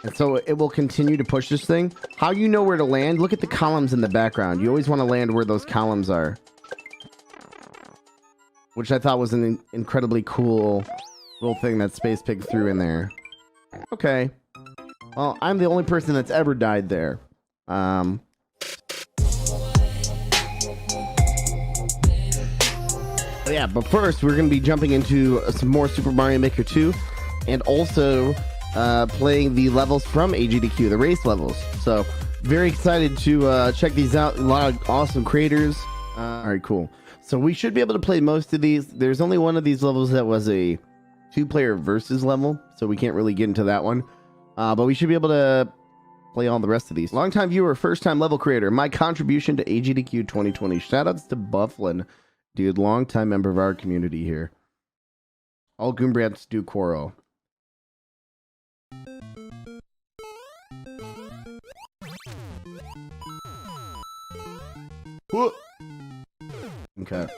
And so it will continue to push this thing. How you know where to land? Look at the columns in the background. You always want to land where those columns are. Which I thought was an incredibly cool little thing that Space Pig threw in there. Okay. Well, I'm the only person that's ever died there. Yeah, but first we're going to be jumping into some more Super Mario Maker 2 and also playing the levels from AGDQ, the race levels. So very excited to check these out. A lot of awesome creators. All right, cool. So we should be able to play most of these. There's only one of these levels that was a 2-player versus level, so we can't really get into that one. But we should be able to play all the rest of these. Long-time viewer, first-time level creator. My contribution to AGDQ 2020. Shoutouts to Bufflin. Dude, long-time member of our community here. All Goombrats do quarrel. Whoa. Okay.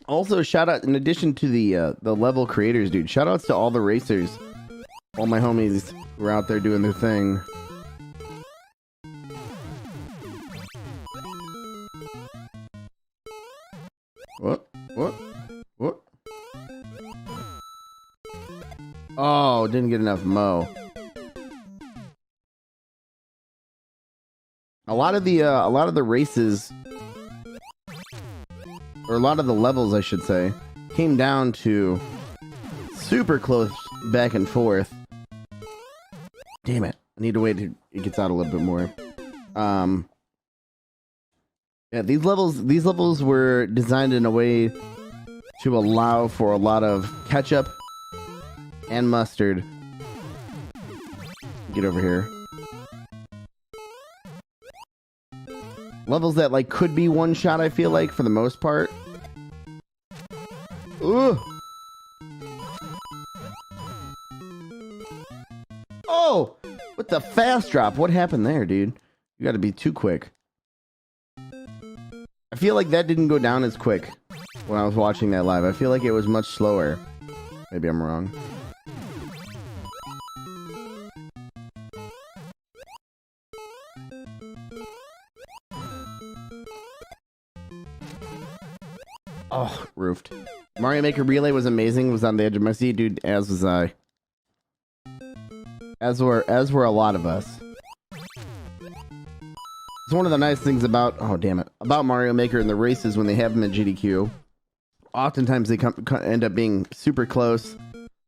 Also, shout out, in addition to the level creators, dude, shout outs to all the racers. All my homies who are out there doing their thing. What? Oh, didn't get enough mo. A lot of the races, or a lot of the levels, I should say, came down to super close back and forth. Damn it. I need to wait till it gets out a little bit more. Yeah, these levels were designed in a way to allow for a lot of ketchup and mustard. Get over here. Levels that like could be one shot, I feel like, for the most part. Ooh. Oh! With the fast drop, what happened there, dude? You gotta be too quick. I feel like that didn't go down as quick when I was watching that live. I feel like it was much slower. Maybe I'm wrong. Oh, roofed. Mario Maker Relay was amazing. Was on the edge of my seat, dude. As was I. As were a lot of us. It's one of the nice things about, oh damn it, about Mario Maker and the races when they have them at GDQ. Oftentimes they end up being super close,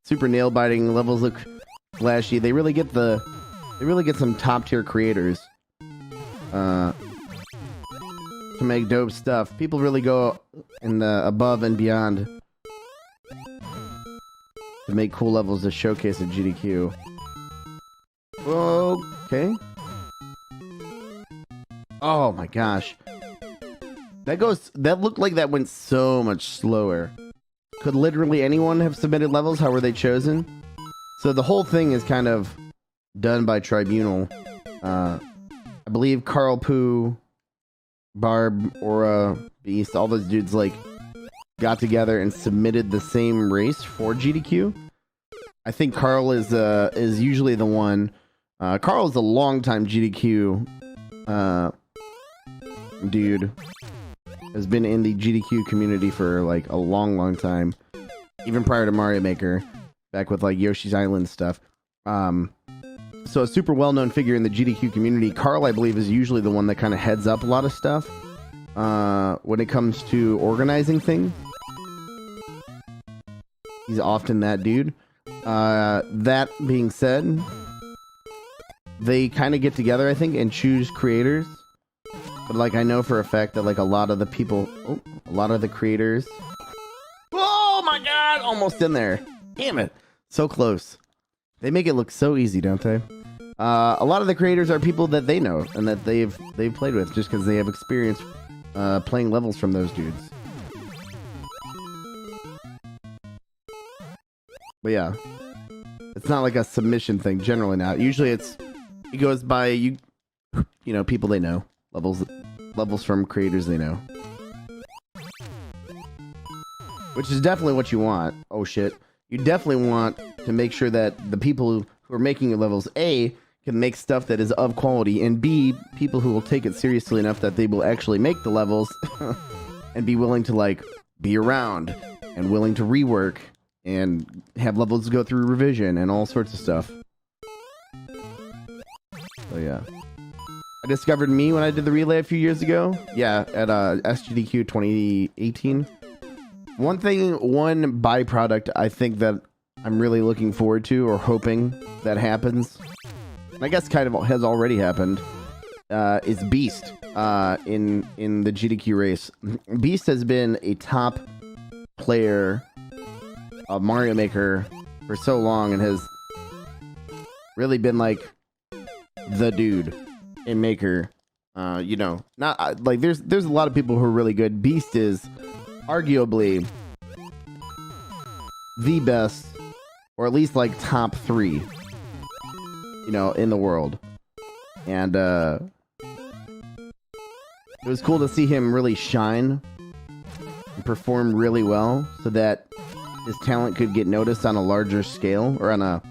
super nail biting. Levels look flashy. They really get some top tier creators to make dope stuff. People really go in the above and beyond to make cool levels to showcase at GDQ. Okay. Oh my gosh. That looked like that went so much slower. Could literally anyone have submitted levels? How were they chosen? So the whole thing is kind of done by Tribunal. I believe Carl Poo, Barb, Aura, Beast, all those dudes like got together and submitted the same race for GDQ. I think Carl is usually the one. Carl is a longtime GDQ dude. Has been in the GDQ community for like a long time, even prior to Mario Maker, back with like Yoshi's Island stuff. So a super well-known figure in the GDQ community. Carl, I believe, is usually the one that kind of heads up a lot of stuff when it comes to organizing things. He's often that dude. That being said, they kind of get together, I think, and choose creators. But like, I know for a fact that like a lot of the people, a lot of the creators. Oh my god! Almost in there. Damn it. So close. They make it look so easy, don't they? A lot of the creators are people that they know and that they've played with just because they have experience playing levels from those dudes. But yeah, it's not like a submission thing. Generally not. Usually it goes by you know, people they know, levels from creators they know, which is definitely what you want. Oh shit, you definitely want to make sure that the people who are making levels, A, can make stuff that is of quality, and B, people who will take it seriously enough that they will actually make the levels and be willing to, like, be around and willing to rework and have levels go through revision and all sorts of stuff. So yeah. I discovered me when I did the relay a few years ago. Yeah, at SGDQ 2018. One byproduct I think that I'm really looking forward to or hoping that happens, and I guess kind of has already happened, is Beast in the GDQ race. Beast has been a top player of Mario Maker for so long and has really been like the dude in Maker. You know, not like there's a lot of people who are really good. Beast is arguably the best, or at least like top 3, you know, in the world. And it was cool to see him really shine and perform really well so that his talent could get noticed on a larger scale, or on a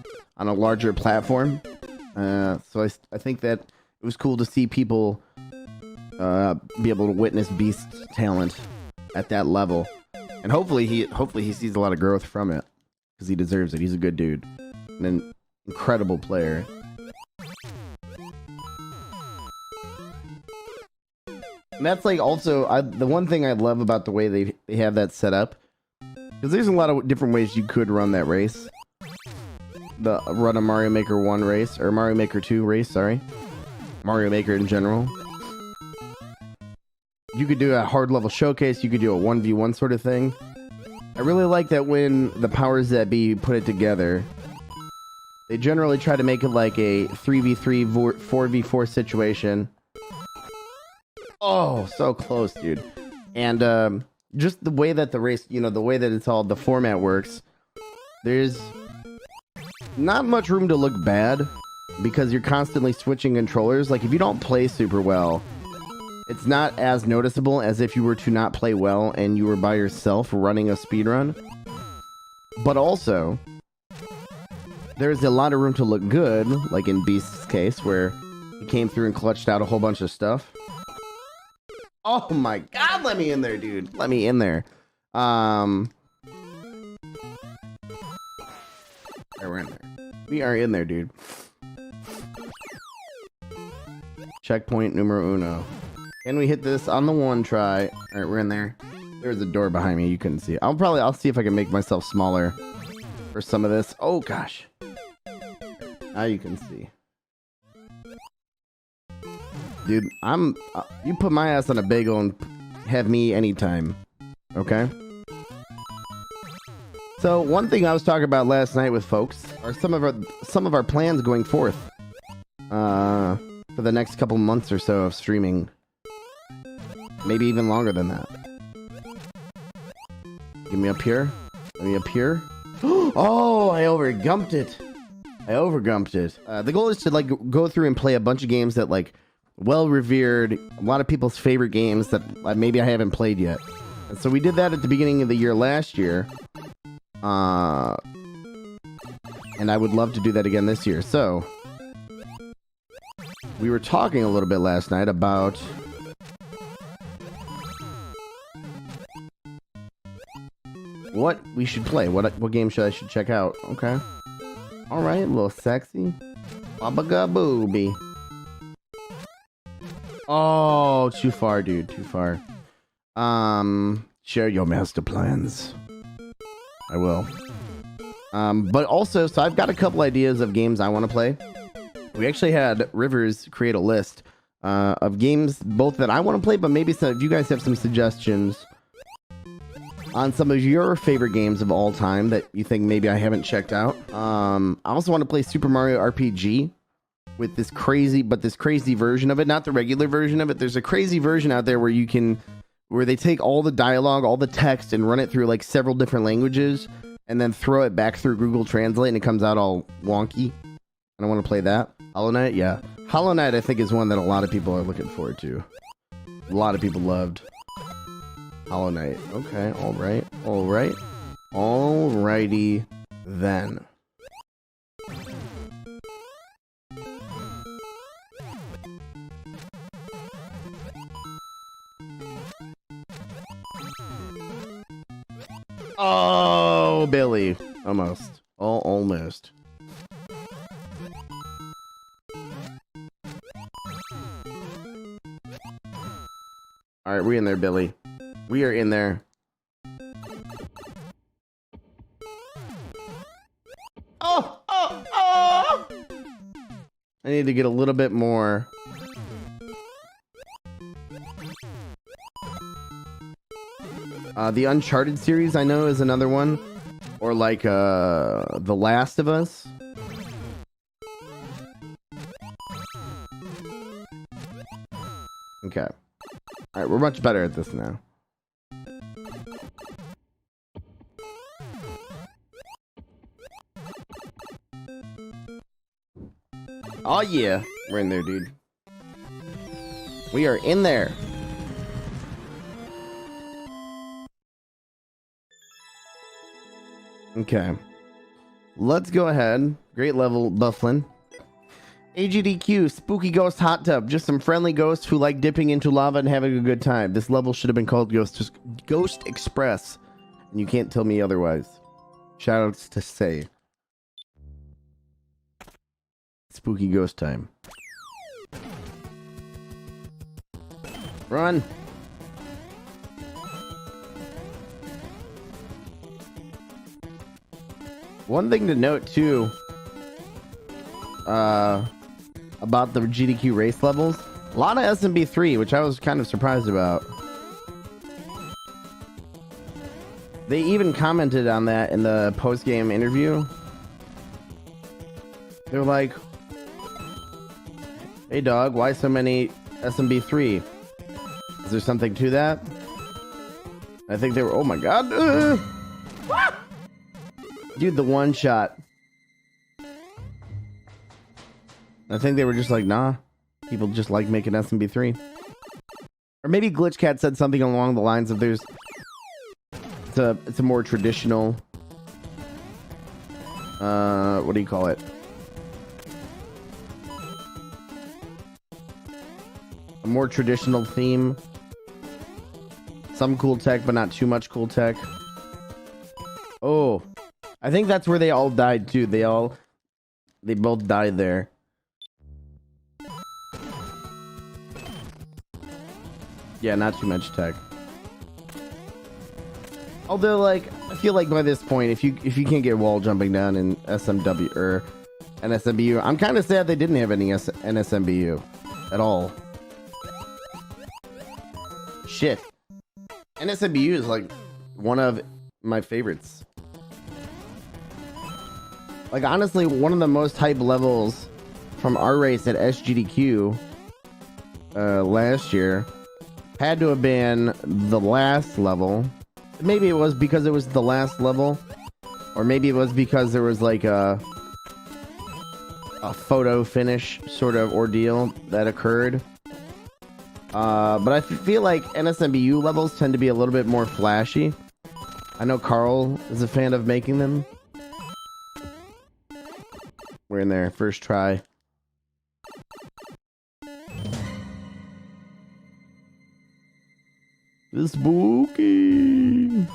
larger platform. So I think that it was cool to see people be able to witness Beast's talent at that level, and hopefully he sees a lot of growth from it, because he deserves it. He's a good dude and an incredible player. And that's like also the one thing I love about the way they have that set up, because there's a lot of different ways you could run that race. Run a Mario Maker 1 race, or Mario Maker 2 race, sorry. Mario Maker in general. You could do a hard level showcase, you could do a 1v1 sort of thing. I really like that when the powers that be put it together, they generally try to make it like a 3v3, 4v4 situation. Oh, so close, dude. And just the way that the race, you know, the way that the format works, there's not much room to look bad, because you're constantly switching controllers. Like, if you don't play super well, it's not as noticeable as if you were to not play well and you were by yourself running a speedrun. But also, there's a lot of room to look good, like in Beast's case, where he came through and clutched out a whole bunch of stuff. Oh my god, let me in there, dude. Let me in there. We're in there. We are in there, dude. Checkpoint numero uno. Can we hit this on the 1 try? All right, we're in there. There's a door behind me. You couldn't see it. I'll see if I can make myself smaller for some of this. Oh gosh. Now you can see. Dude, you put my ass on a bagel and have me anytime. Okay? So one thing I was talking about last night with folks are some of our plans going forth. For the next couple months or so of streaming. Maybe even longer than that. Get me up here. Let me up here. Oh, I overgumped it. The goal is to like go through and play a bunch of games that like well-revered, a lot of people's favorite games that maybe I haven't played yet. And so we did that at the beginning of the year last year. And I would love to do that again this year. So we were talking a little bit last night about what we should play. What game should I check out? Okay. All right, a little sexy. Babaga booby. Oh, too far, dude. Too far. Share your master plans. I will. But also, so I've got a couple ideas of games I want to play. We actually had Rivers create a list of games, both that I want to play, but maybe some, if you guys have some suggestions on some of your favorite games of all time that you think maybe I haven't checked out. I also want to play Super Mario RPG with this crazy version of it, not the regular version of it. There's a crazy version out there where they take all the dialogue, all the text, and run it through like several different languages, and then throw it back through Google Translate, and it comes out all wonky. I want to play that. Hollow Knight, yeah. Hollow Knight, I think, is one that a lot of people are looking forward to. A lot of people loved Hollow Knight. Okay, alright. Alrighty then. Oh, Billy. Almost. Oh, almost. All right, we're in there, Billy. We are in there. Oh, oh, oh! I need to get a little bit more. The Uncharted series, I know, is another one. Or like, The Last of Us. Okay. Alright, we're much better at this now. Oh yeah, we're in there, dude. We are in there. Okay. Let's go ahead. Great level, Bufflin. AGDQ, Spooky Ghost Hot Tub. Just some friendly ghosts who like dipping into lava and having a good time. This level should have been called Ghost Express. And you can't tell me otherwise. Shoutouts to Say. Spooky ghost time. Run! One thing to note too, about the GDQ race levels, a lot of SMB3, which I was kind of surprised about. They even commented on that in the post-game interview. They're like, "Hey dog, why so many SMB3? Is there something to that?" I think they were, oh my god. Dude, the one shot. I think they were just like, nah. People just like making SMB3. Or maybe Glitchcat said something along the lines of there's... It's a more traditional... what do you call it? A more traditional theme. Some cool tech, but not too much cool tech. Oh... I think that's where they all died too. They both died there. Yeah, not too much tech. Although, like, I feel like by this point, if you can't get wall jumping down in SMW or NSMBU, I'm kind of sad they didn't have any NSMBU at all. Shit, NSMBU is like one of my favorites. Like, honestly, one of the most hype levels from our race at SGDQ last year had to have been the last level. Maybe it was because it was the last level, or maybe it was because there was like a photo finish sort of ordeal that occurred. But I feel like NSMBU levels tend to be a little bit more flashy. I know Carl is a fan of making them. We're in there, first try. It's spooky.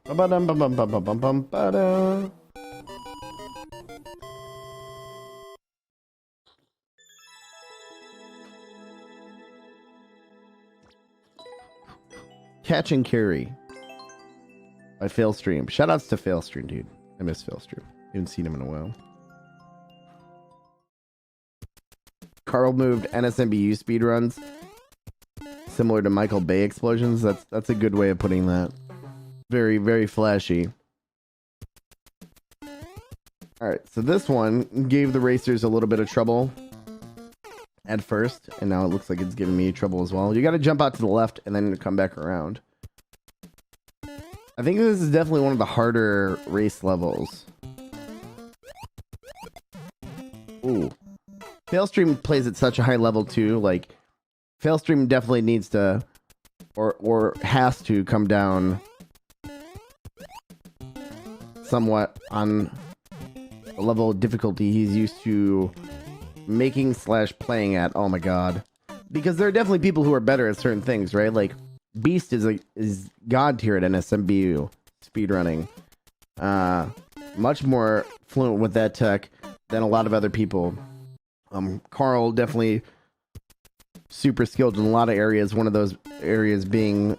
Ba-ba-dum-bum-bum-bum-bum-bum-ba-da. Catch and Carry by Failstream. Shoutouts to Failstream, dude. I miss Failstream. Haven't seen him in a while. Carl moved NSMBU speedruns similar to Michael Bay explosions. That's a good way of putting that. Very, very flashy. Alright, so this one gave the racers a little bit of trouble at first, and now it looks like it's giving me trouble as well. You gotta jump out to the left and then come back around. I think this is definitely one of the harder race levels. Ooh. Failstream plays at such a high level too, like Failstream definitely needs to or has to come down somewhat on the level of difficulty he's used to making / playing at. Oh my god. because there are definitely people who are better at certain things, right? Like Beast is god tier at NSMBU speedrunning. Much more fluent with that tech than a lot of other people. Carl definitely super skilled in a lot of areas. One of those areas being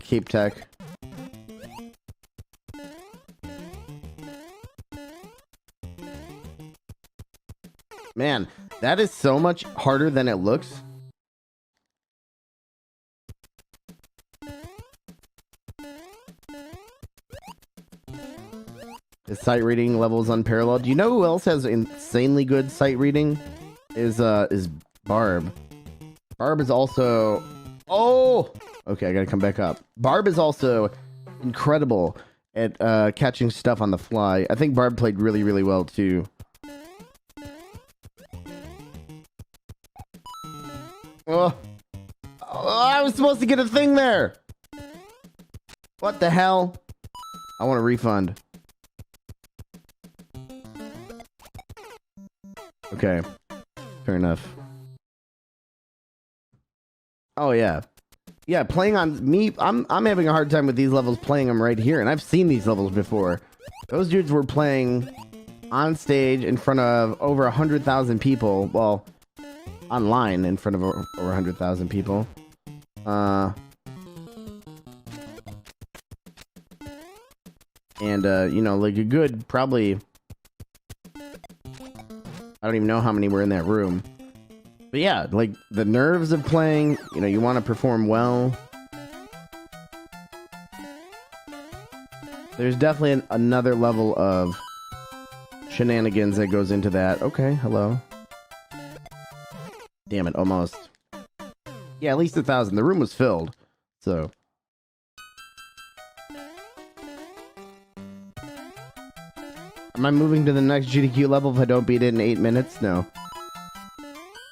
Cape Tech. Man, that is so much harder than it looks. His sight reading level is unparalleled. You know who else has insanely good sight reading? Is Barb. Barb is also... Oh! Okay, I gotta come back up. Barb is also incredible at catching stuff on the fly. I think Barb played really, really well, too. Oh, I was supposed to get a thing there. What the hell? I want a refund. Okay, fair enough. Oh yeah, yeah. Playing on me, I'm having a hard time with these levels. Playing them right here, and I've seen these levels before. Those dudes were playing on stage in front of over 100,000 people. Well, online in front of over 100,000 people. And you know, like a good probably, I don't even know how many were in that room. But yeah, like the nerves of playing, you know, you want to perform well. There's definitely another level of shenanigans that goes into that. Okay, hello. Damn it, almost. Yeah, at least 1,000. The room was filled, so. Am I moving to the next GDQ level if I don't beat it in 8 minutes? No.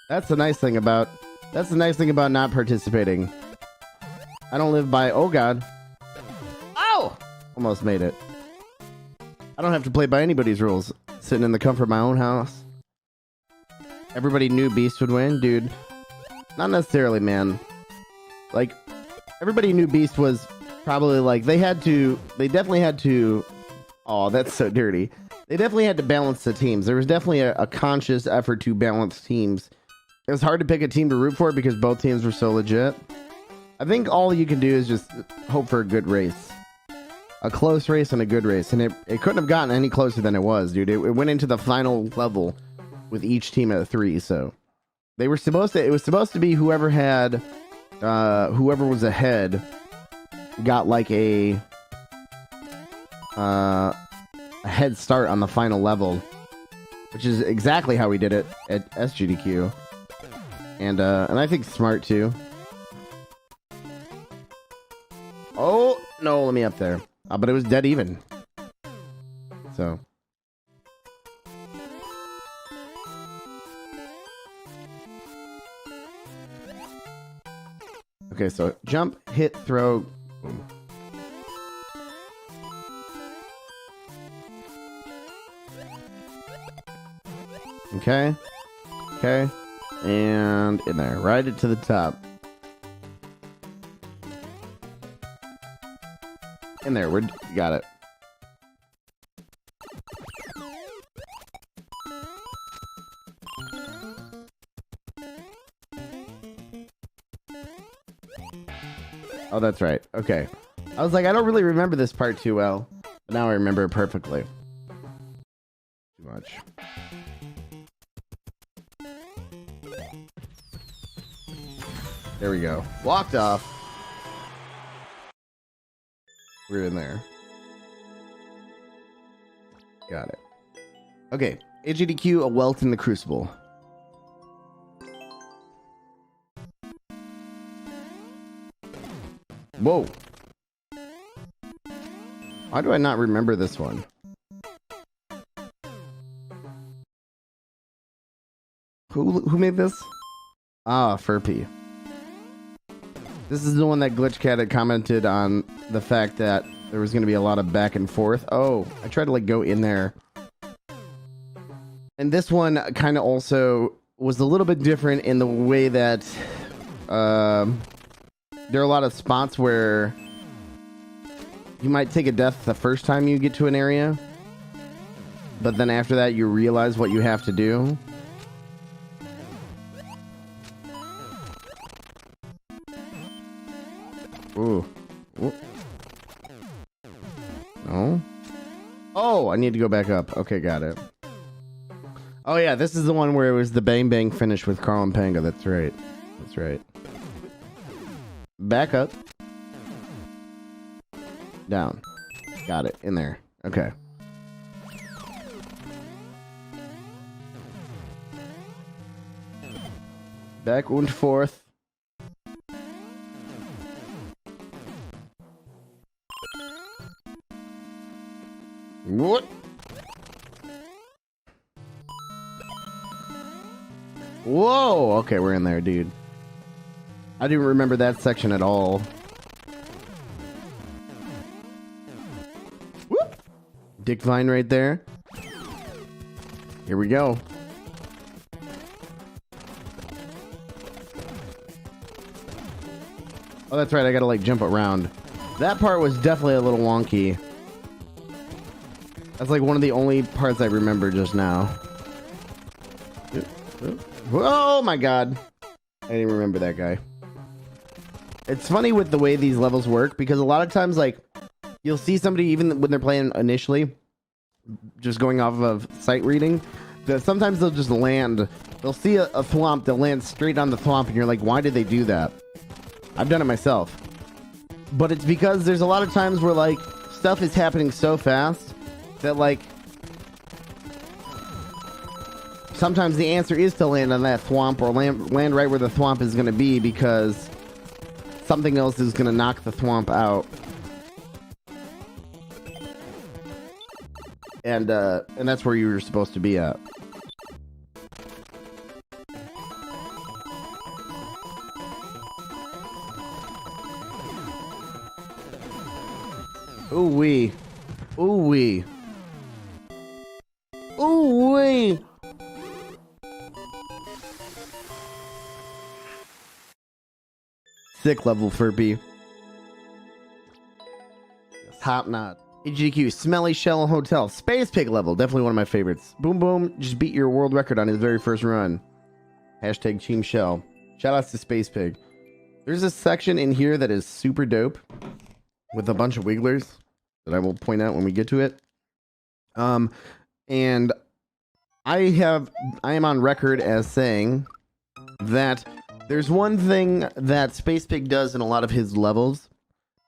That's the nice thing about not participating. I don't live by... Oh, God. Ow! Almost made it. I don't have to play by anybody's rules. Sitting in the comfort of my own house. Everybody knew Beast would win? Dude, not necessarily, man. Like, everybody knew Beast was probably like... They definitely had to... Oh, that's so dirty. They definitely had to balance the teams. There was definitely a conscious effort to balance teams. It was hard to pick a team to root for because both teams were so legit. I think all you can do is just hope for a good race. A close race and a good race. And it couldn't have gotten any closer than it was, dude. It went into the final level with each team at 3, so... It was supposed to be whoever was ahead got like a head start on the final level, which is exactly how we did it at SGDQ, and I think smart too. Oh no, let me up there. But it was dead even. So. Okay, so jump, hit, throw. Boom. Okay. Okay. And in there. Ride it to the top. In there. We got it. Oh, that's right. Okay. I was like, I don't really remember this part too well. But now I remember it perfectly. Too much. There we go. Walked off. We're in there. Got it. Okay. AGDQ, a welt in the crucible. Whoa. Why do I not remember this one? Who made this? Ah, Furpy. This is the one that Glitchcat had commented on the fact that there was going to be a lot of back and forth. Oh, I tried to like go in there. And this one kind of also was a little bit different in the way that there are a lot of spots where you might take a death the first time you get to an area, but then after that you realize what you have to do. Ooh. Ooh. No. Oh, I need to go back up. Okay, got it. Oh yeah, this is the one where it was the bang bang finish with Carl and Panga. That's right. That's right. Back up. Down. Got it. In there. Okay. Back and forth. What? Whoa! Okay, we're in there, dude. I didn't remember that section at all. Whoop! Dick Vine right there. Here we go. Oh, that's right. I gotta like jump around. That part was definitely a little wonky. That's like one of the only parts I remember just now. Oh my god. I didn't remember that guy. It's funny with the way these levels work because a lot of times like you'll see somebody even when they're playing initially just going off of sight reading that sometimes they'll just land. They'll see a thwomp, they'll land straight on the thwomp and you're like, why did they do that? I've done it myself. But it's because there's a lot of times where like stuff is happening so fast that like sometimes the answer is to land on that thwomp or land right where the thwomp is going to be because something else is going to knock the thwomp out. And that's where you were supposed to be at. Ooh wee. Ooh wee. Ooh wee. Sick level Furby. Top notch. AGDQ, Smelly Shell Hotel. Space Pig level. Definitely one of my favorites. Boom Boom just beat your world record on his very first run. Hashtag Team Shell. Shoutouts to Space Pig. There's a section in here that is super dope with a bunch of wigglers that I will point out when we get to it. And I am on record as saying that there's one thing that Space Pig does in a lot of his levels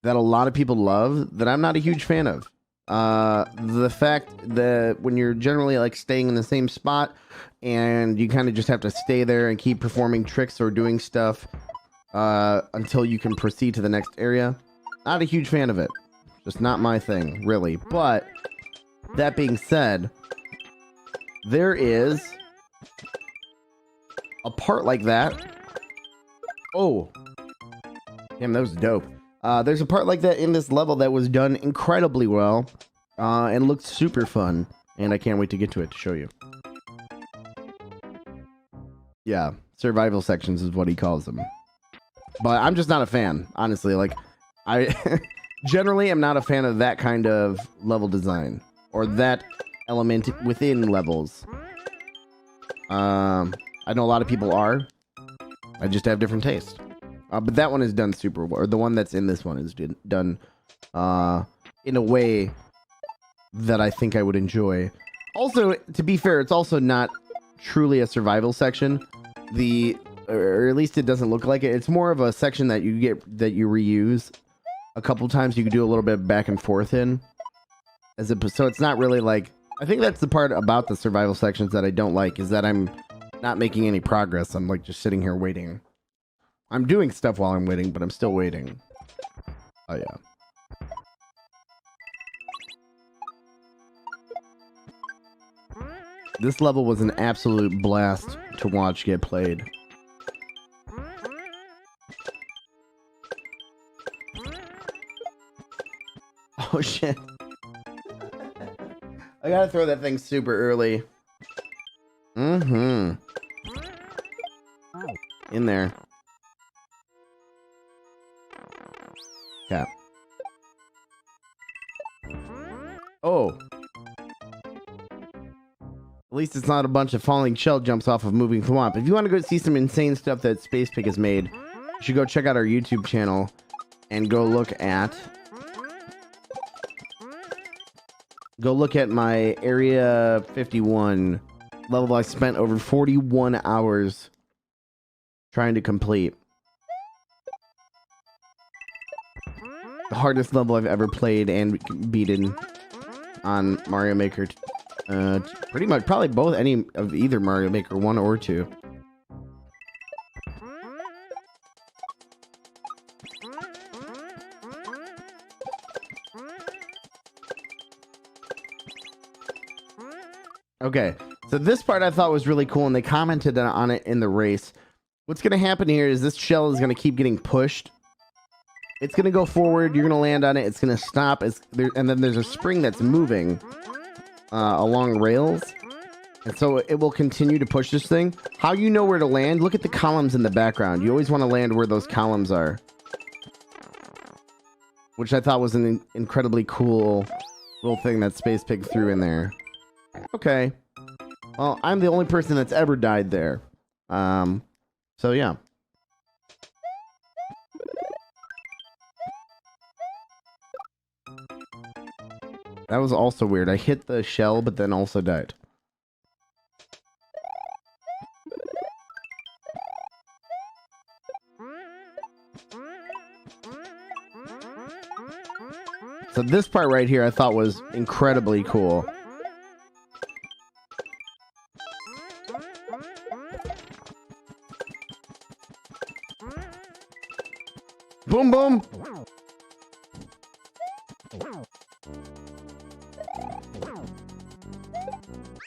that a lot of people love that I'm not a huge fan of. The fact that when you're generally like staying in the same spot and you kind of just have to stay there and keep performing tricks or doing stuff until you can proceed to the next area. Not a huge fan of it. Just not my thing, really. But that being said, there is a part like that. Oh, damn, that was dope. There's a part like that in this level that was done incredibly well and looked super fun. And I can't wait to get to it to show you. Yeah, survival sections is what he calls them. But I'm just not a fan, honestly. Like, I generally am not a fan of that kind of level design or that element within levels. I know a lot of people are. I just have different taste. But that one is done super well. Or the one that's in this one is done in a way that I think I would enjoy. Also, to be fair, it's also not truly a survival section. Or at least it doesn't look like it. It's more of a section that you reuse a couple times. You can do a little bit back and forth in. So it's not really like... I think that's the part about the survival sections that I don't like, is that I'm not making any progress. I'm like just sitting here waiting. I'm doing stuff while I'm waiting, but I'm still waiting. Oh yeah. This level was an absolute blast to watch get played. Oh shit. I gotta throw that thing super early. Mm-hmm. in there. Yeah. Oh. At least it's not a bunch of falling shell jumps off of moving thwomp. If you want to go see some insane stuff that Space Pig has made, you should go check out our YouTube channel and go look at my Area 51 level I spent over 41 hours trying to complete. The hardest level I've ever played and beaten on Mario Maker. Pretty much, probably both, any of either Mario Maker 1 or 2. Okay, so this part I thought was really cool, and they commented on it in the race. What's going to happen here is this shell is going to keep getting pushed. It's going to go forward, you're going to land on it, it's going to stop, and then there's a spring that's moving along rails. And so it will continue to push this thing. How you know where to land? Look at the columns in the background. You always want to land where those columns are. Which I thought was an incredibly cool little thing that Space Pig threw in there. Okay. Well, I'm the only person that's ever died there. So yeah. That was also weird. I hit the shell, but then also died. So this part right here I thought was incredibly cool. Boom, boom.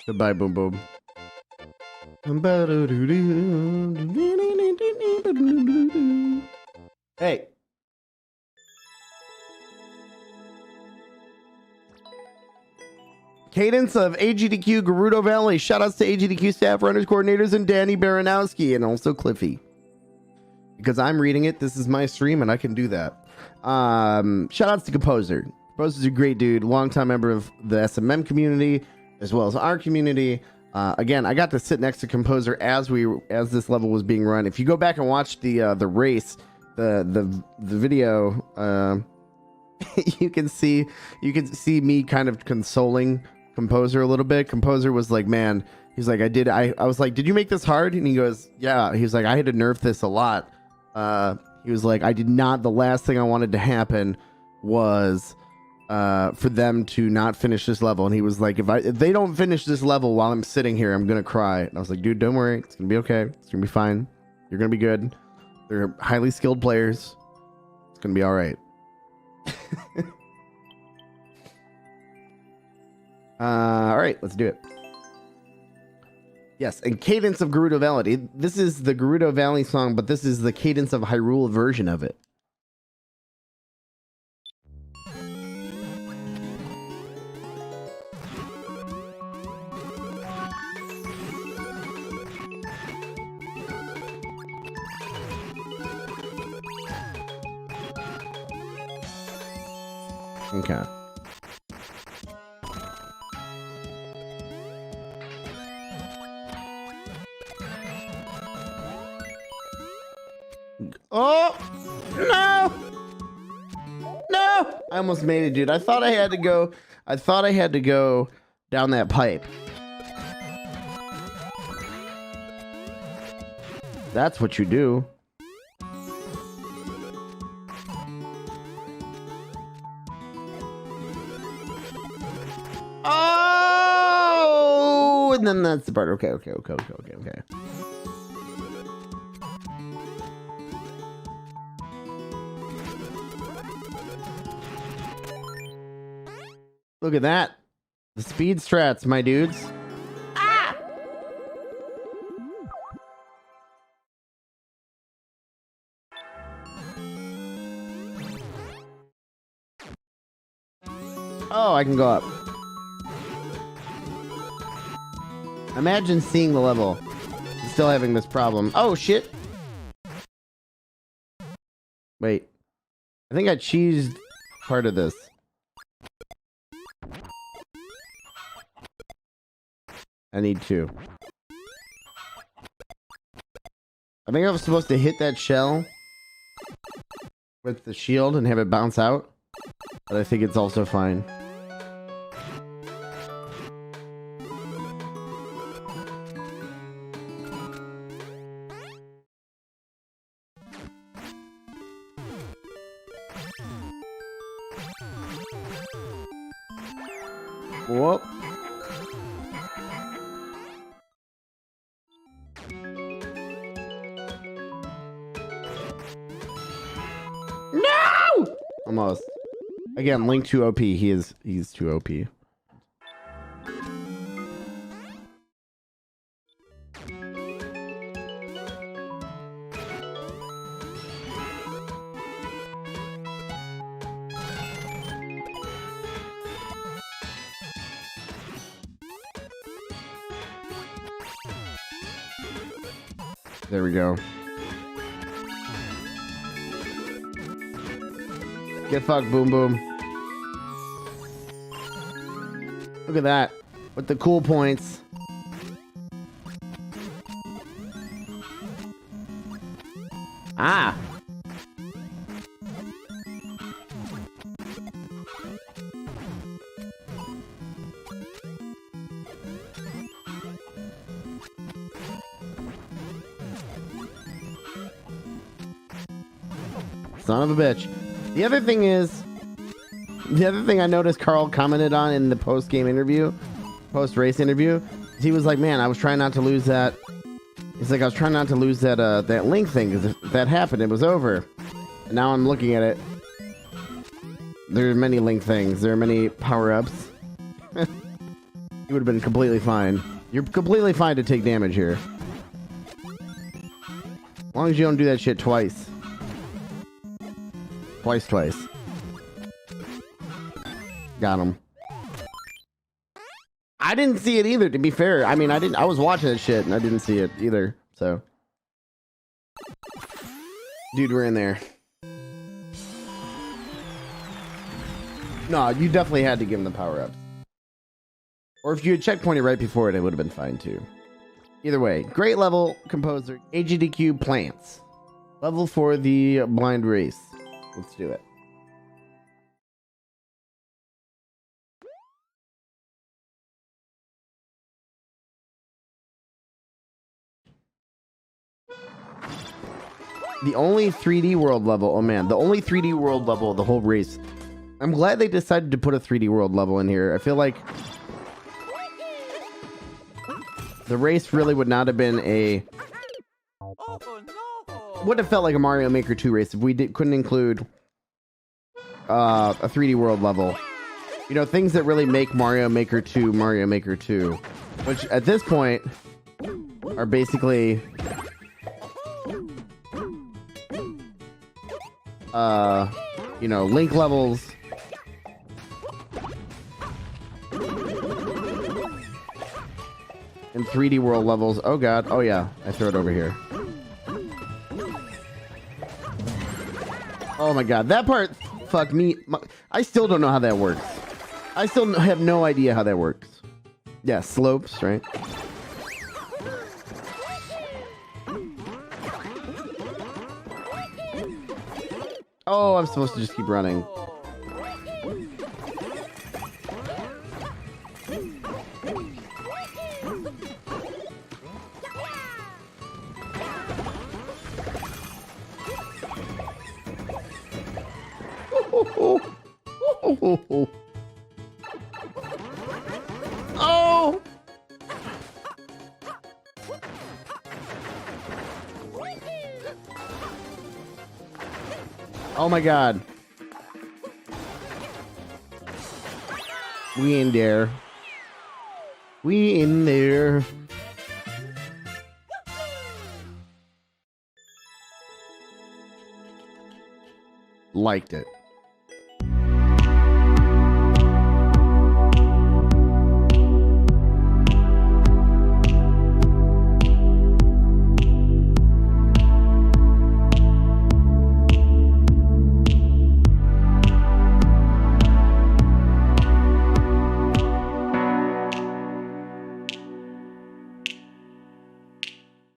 Goodbye, boom, boom. Hey. Cadence of AGDQ Gerudo Valley. Shoutouts to AGDQ staff, runners, coordinators, and Danny Baranowski, and also Cliffy. Because I'm reading it, this is my stream, and I can do that. Shoutouts to Composer. Composer's a great dude, longtime member of the SMM community, as well as our community. Again, I got to sit next to Composer as this level was being run. If you go back and watch the race, the video, you can see me kind of consoling Composer a little bit. Composer was like, man, he's like, I was like, did you make this hard? And he goes, yeah. He was like, I had to nerf this a lot. He was like, I did not. The last thing I wanted to happen was for them to not finish this level. And he was like, if they don't finish this level while I'm sitting here, I'm gonna cry. And I was like, dude, don't worry, it's gonna be okay. It's gonna be fine. You're gonna be good. They're highly skilled players. It's gonna be all right. All right, let's do it. Yes, and Cadence of Gerudo Valley. This is the Gerudo Valley song, but this is the Cadence of Hyrule version of it. Okay. Oh no! No! I almost made it, dude. I thought I had to go down that pipe. That's what you do. Oh! And then that's the part. Okay. Look at that. The speed strats, my dudes. Ah! Oh, I can go up. Imagine seeing the level and still having this problem. Oh, shit. Wait. I think I cheesed part of this. I need 2. I think I was supposed to hit that shell with the shield and have it bounce out. But I think it's also fine. Whoop. No! Almost. Again, Link too OP. He's too OP. There we go. Get fucked, Boom Boom. Look at that. With the cool points. Ah! Son of a bitch. The other thing I noticed Carl commented on in the post-game interview, post-race interview, he was like, man, I was trying not to lose that. He's like, I was trying not to lose that that Link thing, because if that happened, it was over. And now I'm looking at it. There are many Link things. There are many power-ups. You would have been completely fine. You're completely fine to take damage here. As long as you don't do that shit twice. Twice. Got him. I didn't see it either, to be fair. I mean, I was watching that shit and I didn't see it either, so. Dude, we're in there. No, you definitely had to give him the power-ups. Or if you had checkpointed right before it, it would have been fine too. Either way, great level, composer. AGDQ plants. Level for the blind race. Let's do it. The only 3D world level, oh man, the only 3D world level of the whole race. I'm glad they decided to put a 3D world level in here. I feel like the race really would not have been a... would have felt like a Mario Maker 2 race if we couldn't include a 3D world level. You know, things that really make Mario Maker 2 Mario Maker 2. Which, at this point, are basically... you know, Link levels. And 3D world levels. Oh god. Oh yeah. I throw it over here. Oh my god. That part, fuck me. I still don't know how that works. I still have no idea how that works. Yeah, slopes, right? Oh, I'm supposed to just keep running. Oh! Oh my god. We in there. We in there. Liked it.